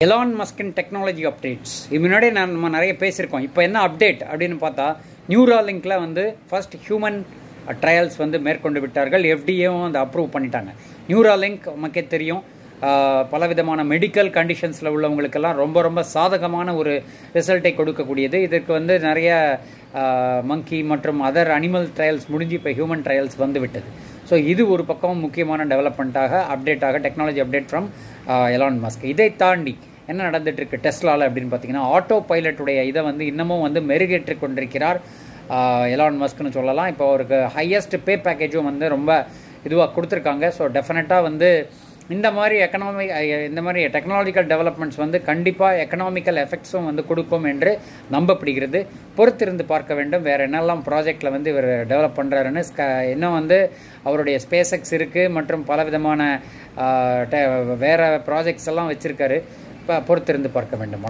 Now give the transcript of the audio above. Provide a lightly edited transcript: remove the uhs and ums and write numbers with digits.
Elon மஸ்கின் technology updates இது முன்னாடி நம்ம நிறைய பேசியிருக்கோம். இப்போ என்ன அப்டேட் அப்படின்னு பார்த்தா, நியூராலிங்கில் வந்து ஃபர்ஸ்ட் ஹியூமன் ட்ரையல்ஸ் வந்து மேற்கொண்டு விட்டார்கள். எஃப்டிஏவும் வந்து அப்ரூவ் பண்ணிட்டாங்க. நியூராலிங்க் நமக்கே தெரியும், பலவிதமான மெடிக்கல் கண்டிஷன்ஸில் உள்ளவங்களுக்கெல்லாம் ரொம்ப ரொம்ப சாதகமான ஒரு ரிசல்ட்டை கொடுக்கக்கூடியது. இதற்கு வந்து நிறைய மங்கி மற்றும் அதர் அனிமல் ட்ரையல்ஸ் முடிஞ்சு இப்போ ஹியூமன் ட்ரையல்ஸ் வந்து விட்டது. ஸோ இது ஒரு பக்கம் முக்கியமான டெவலப்மெண்ட்டாக அப்டேட்டாக technology update from Elon Musk. இதை தாண்டி என்ன நடந்துட்டுருக்கு டெஸ்லாவில் அப்படின்னு பார்த்தீங்கன்னா, ஆட்டோ பைலட்டுடைய இதை வந்து இன்னமும் வந்து மெருகேற்றி கொண்டிருக்கிறார் எலான் மஸ்க்னு சொல்லலாம். இப்போ அவருக்கு ஹையஸ்ட் பே பேக்கேஜும் வந்து ரொம்ப இதுவாக கொடுத்துருக்காங்க. ஸோ டெஃபினட்டாக வந்து இந்த மாதிரி டெக்னாலஜிக்கல் டெவலப்மெண்ட்ஸ் வந்து கண்டிப்பாக எக்கனாமிக்கல் எஃபெக்ட்ஸும் வந்து கொடுக்கும் என்று நம்பப்படுகிறது. பொறுத்திருந்து பார்க்க வேண்டும் வேறு என்னெல்லாம் ப்ராஜெக்டில் வந்து இவர் டெவலப் பண்ணுறாருன்னு. இன்னும் வந்து அவருடைய ஸ்பேஸ் எக்ஸ் இருக்குது மற்றும் பலவிதமான வேறு ப்ராஜெக்ட்ஸ் எல்லாம் வச்சுருக்காரு. இப்போ பொறுத்திருந்து பார்க்க வேண்டும்.